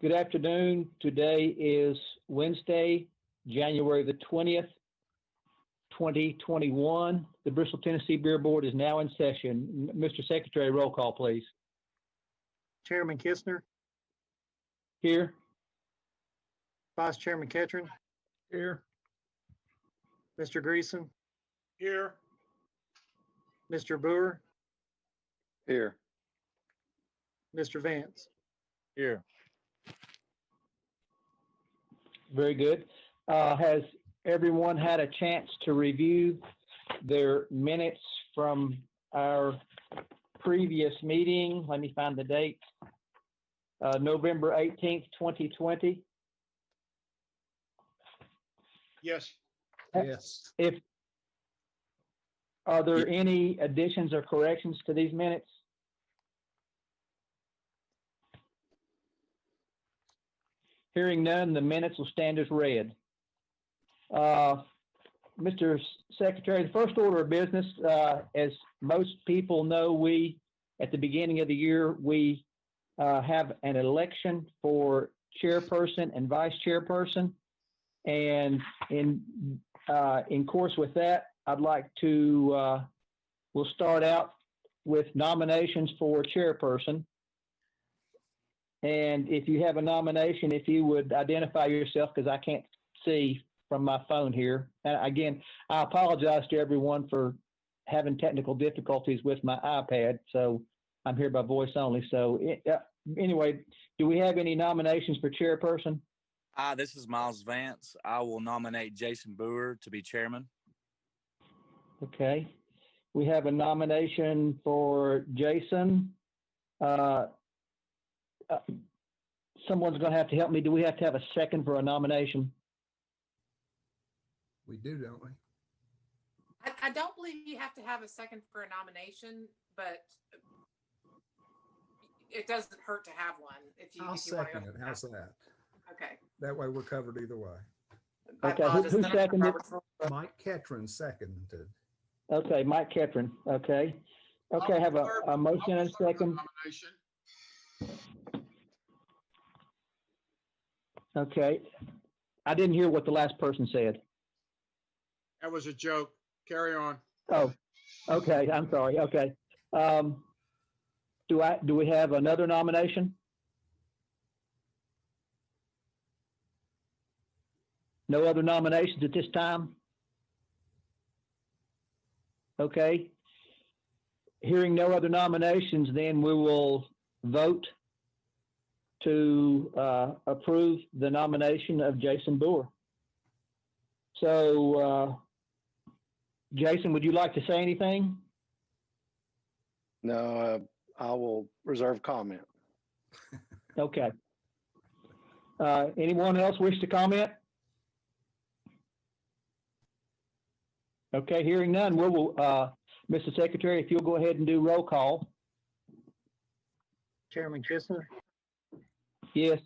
Good afternoon. Today is Wednesday, January the 20th, 2021. The Bristol, Tennessee Beer Board is now in session. Mr. Secretary, roll call, please. Chairman Kistner, Here. Vice Chairman Ketron, Here. Mr. Greason, Here. Mr. Boer, Here. Mr. Vance. Here. Very good. Has everyone had a chance to review their minutes from our previous meeting? Let me find the date. November 18th, 2020. Yes. Yes. Are there any additions or corrections to these minutes? Hearing none, the minutes will stand as read. Mr. Secretary, the first order of business, as most people know, at the beginning of the year, we have an election for chairperson and vice chairperson. And in course with that, I'd like to, we'll start out with nominations for chairperson. And if you have a nomination, if you would identify yourself, because I can't see from my phone here. And again, I apologize to everyone for having technical difficulties with my iPad. So I'm here by voice only. So anyway, do we have any nominations for chairperson? Hi, this is Miles Vance. I will nominate Jason Boer to be chairman. Okay. We have a nomination for Jason. Someone's going to have to help me. Do we have to have a second for a nomination? We do, don't we? I don't believe you have to have a second for a nomination, but it doesn't hurt to have one. I'll second it. How's that? Okay. That way we're covered either way. Okay, who seconded? Mike Ketron seconded. Okay, Mike Ketron. Okay. Okay, I have a motion and a second. Okay. I didn't hear what the last person said. That was a joke. Carry on. Oh, okay. I'm sorry. Okay. Do we have another nomination? No other nominations at this time? Okay. Hearing no other nominations, then we will vote to approve the nomination of Jason Boer. So, Jason, would you like to say anything? No, I will reserve comment. Okay. Anyone else wish to comment? Okay, hearing none, we will, Mr. Secretary, if you'll go ahead and do roll call. Chairman Kistner, Yes.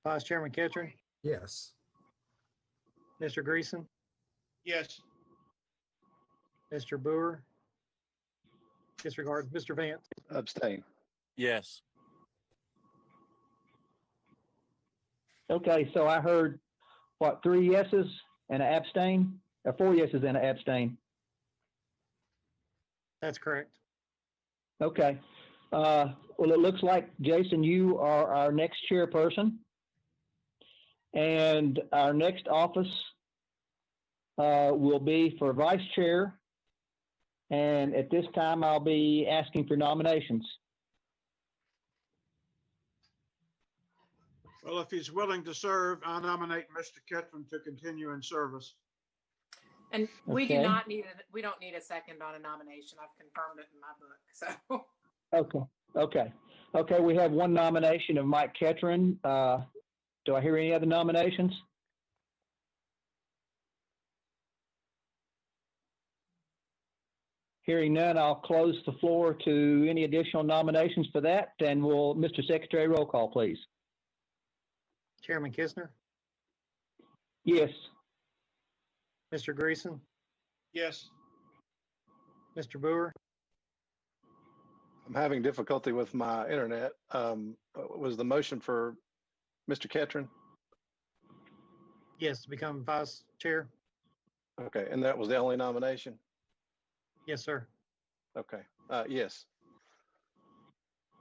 Vice Chairman Ketron, Yes. Mr. Greason, Yes. Mr. Boer, disregard, Mr. Vance. Abstain. Yes. Okay, so I heard, what, 3 yeses and an abstain? Or 4 yeses and an abstain? That's correct. Okay. Well, it looks like, Jason, you are our next chairperson. And our next office will be for vice chair. And at this time, I'll be asking for nominations. Well, if he's willing to serve, I nominate Mr. Ketron to continue in service. And we Okay. do not need we don't need a second on a nomination. I've confirmed it in my book. So Okay. We have one nomination of Mike Ketron. Do I hear any other nominations? Hearing none, I'll close the floor to any additional nominations for that. And will Mr. Secretary roll call, please? Chairman Kistner, Yes. Mr. Greason, Yes. Mr. Boer, I'm having difficulty with my internet. Was the motion for Mr. Ketron? Yes, to become vice chair. Okay, and that was the only nomination? Yes, sir. Okay, yes.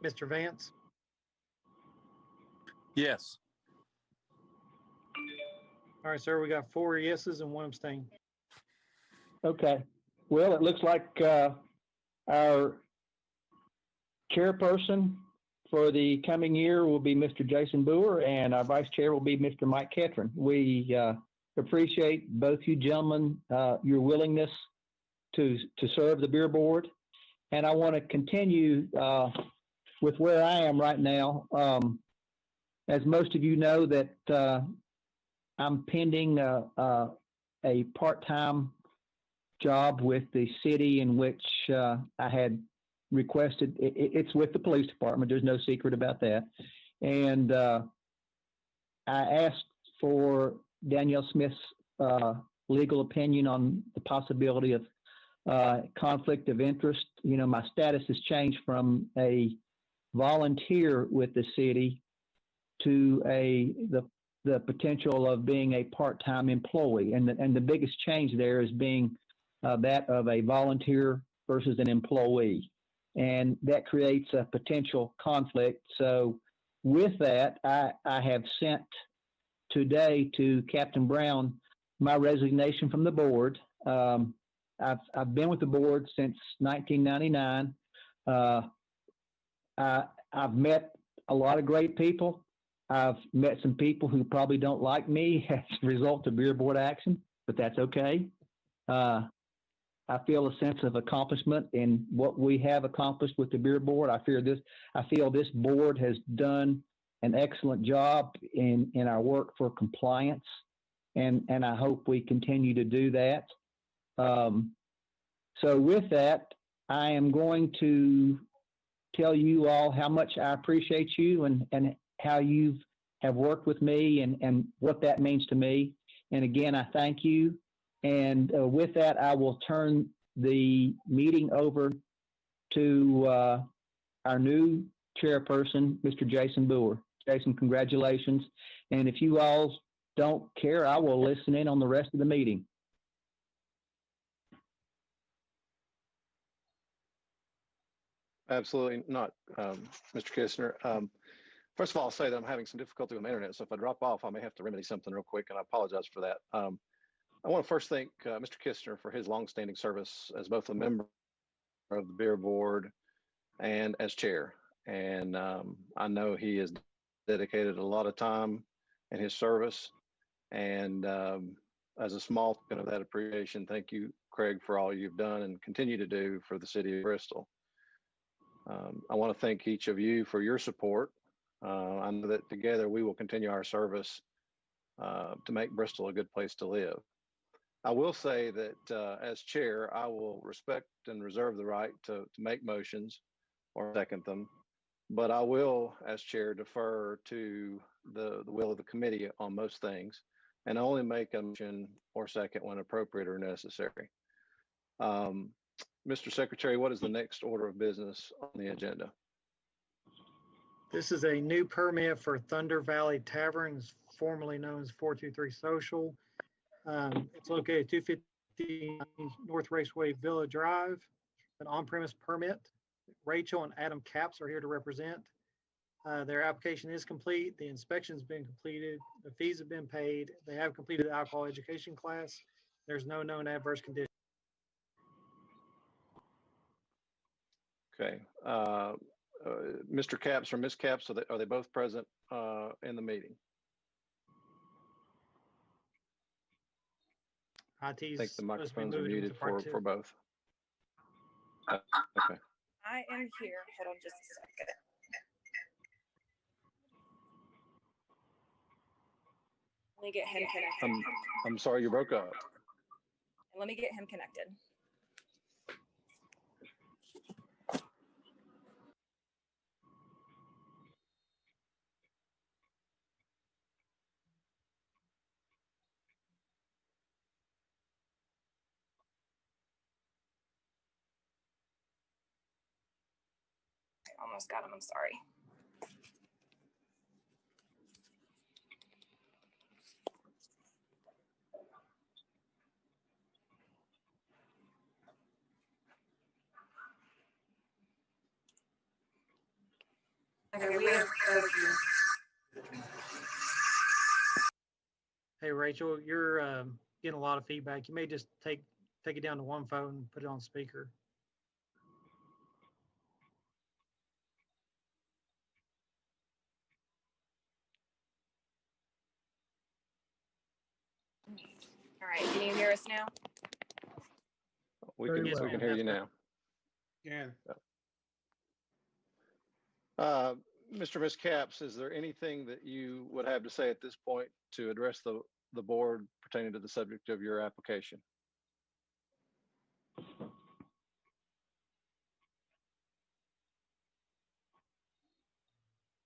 Mr. Vance, Yes. all right, sir, we got 4 yeses and 1 abstain. Okay. Well, it looks like our chairperson for the coming year will be Mr. Jason Boer, and our vice chair will be Mr. Mike Ketron. We appreciate both you gentlemen, your willingness to serve the beer board. And I want to continue with where I am right now. As most of you know, that I'm pending a part-time job with the city in which I had requested. It's with the police department. There's no secret about that. And I asked for Danielle Smith's legal opinion on the possibility of conflict of interest. You know, my status has changed from a volunteer with the city to the potential of being a part-time employee. And the biggest change there is being that of a volunteer versus an employee. And that creates a potential conflict. So with that, I have sent today to Captain Brown my resignation from the board. I've been with the board since 1999. I've met a lot of great people. I've met some people who probably don't like me as a result of beer board action, but that's okay. I feel a sense of accomplishment in what we have accomplished with the beer board. I feel this board has done an excellent job in our work for compliance, and I hope we continue to do that. So with that, I am going to tell you all how much I appreciate you and how you have worked with me and what that means to me. And again, I thank you. And with that, I will turn the meeting over to our new chairperson, Mr. Jason Boer. Jason, congratulations. And if you all don't care, I will listen in on the rest of the meeting. Absolutely not, Mr. Kistner. First of all, I'll say that I'm having some difficulty with my internet, so if I drop off, I may have to remedy something real quick, and I apologize for that. I want to first thank Mr. Kistner for his longstanding service as both a member of the beer board and as chair. And I know he has dedicated a lot of time in his service. And as a small token of that appreciation, thank you, Craig, for all you've done and continue to do for the city of Bristol. I want to thank each of you for your support. I know that together we will continue our service to make Bristol a good place to live. I will say that as chair, I will respect and reserve the right to make motions or second them, but I will, as chair, defer to the will of the committee on most things and only make a motion or second when appropriate or necessary. Mr. Secretary, what is the next order of business on the agenda? This is a new permit for Thunder Valley Taverns, formerly known as 423 Social. It's located at 250 North Raceway Villa Drive, an on-premise permit. Rachel and Adam Capps are here to represent. Their application is complete. The inspection's been completed. The fees have been paid. They have completed the alcohol education class. There's no known adverse condition. Okay. Mr. Capps or Ms. Capps, are they both present in the meeting? I IT's think the supposed to be microphones are moved into muted part for 2. both. Okay. I am here. Hold on just a second. Let me get him connected. I'm sorry you broke up. Let me get him connected. almost got him. I'm sorry. Okay, we have Hey, Rachel, you're getting a lot of feedback. You may just take it down to one phone and put it on speaker. all right. Can you hear us now? We Very can, well. we can hear you now. Yeah. Mr. Ms. Capps, is there anything that you would have to say at this point to address the board pertaining to the subject of your application?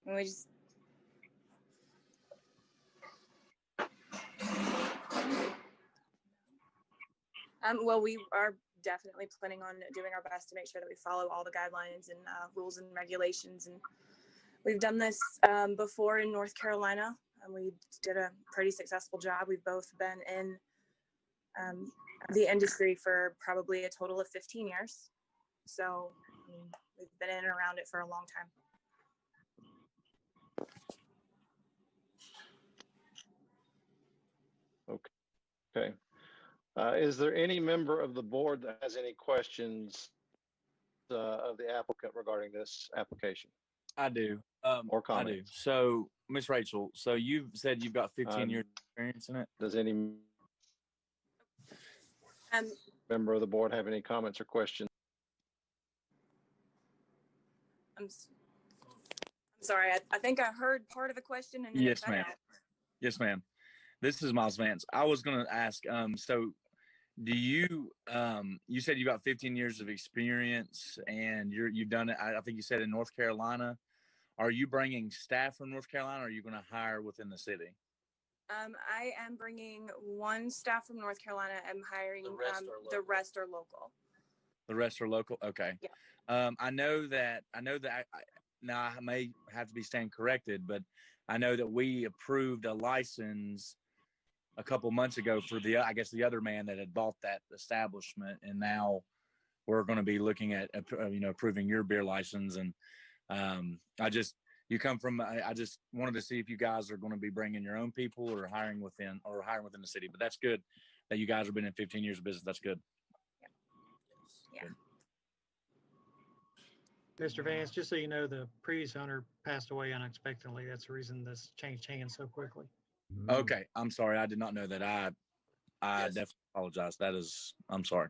We just well, we are definitely planning on doing our best to make sure that we follow all the guidelines and rules and regulations. And we've done this before in North Carolina, and we did a pretty successful job. We've both been in the industry for probably a total of 15 years. So I mean, we've been in and around it for a long time. Okay. Is there any member of the board that has any questions of the applicant regarding this application? I do. Or I do. comments? So, Miss Rachel, so you've said you've got 15 years experience in it. Does any member of the board have any comments or questions? I'm sorry. I think I heard part of the question and then Yes, it cut ma'am. out. Yes, ma'am. This is Miles Vance. I was going to ask, so do you, you said you got 15 years of experience and you've done it, I think you said in North Carolina. Are you bringing staff from North Carolina or are you going to hire within the city? I am bringing one staff from North Carolina. I'm hiring The rest are the local. rest are local. The rest are local? Okay. Yeah. I know that now I may have to be stand corrected, but I know that we approved a license a couple months ago for I guess the other man that had bought that establishment, and now we're going to be looking at approving your beer license. And I just wanted to see if you guys are going to be bringing your own people or hiring within the city. But that's good that you guys have been in 15 years of business. That's good. Yeah. Mr. Vance, just so you know, the previous owner passed away unexpectedly. That's the reason this changed hands so quickly. Okay, I'm sorry. I did not know that. I Yes. definitely apologize. I'm sorry.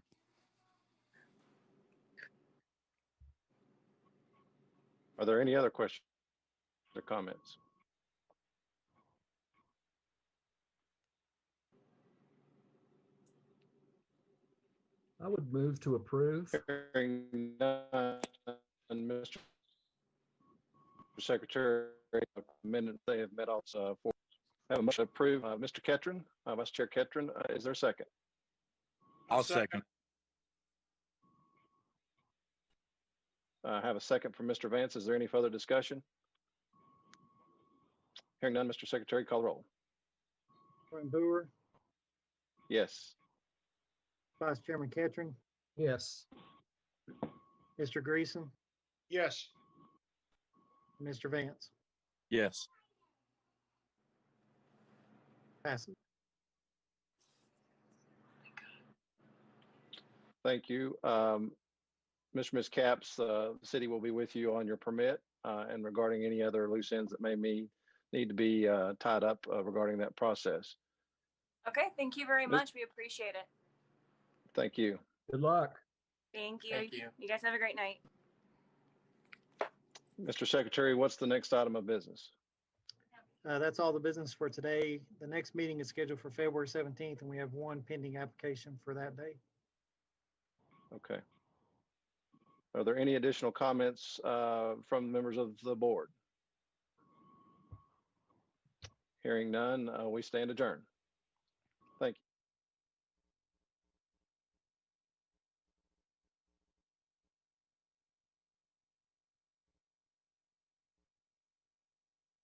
Are there any other questions or comments? I would move to approve. Hearing none, Mr. Secretary, minute they have met also for have a motion to approve. Mr. Ketron, Vice Chair Ketron, is there a second? I'll second. I have a second from Mr. Vance. Is there any further discussion? Hearing none, Mr. Secretary, call the roll. Chairman Boer, Yes. Vice Chairman Ketron, Yes. Mr. Greason, Yes. Mr. Vance. Yes. Passes. Thank you. Mr. Ms. Capps, the city will be with you on your permit and regarding any other loose ends that may need to be tied up regarding that process. Okay. Thank you very Miss- much. We appreciate it. Thank you. Good luck. Thank you. Thank you. You guys have a great night. Mr. Secretary, what's the next item of business? That's all the business for today. The next meeting is scheduled for February 17th, and we have one pending application for that day. Okay. Are there any additional comments from members of the board? Hearing none, we stand adjourned.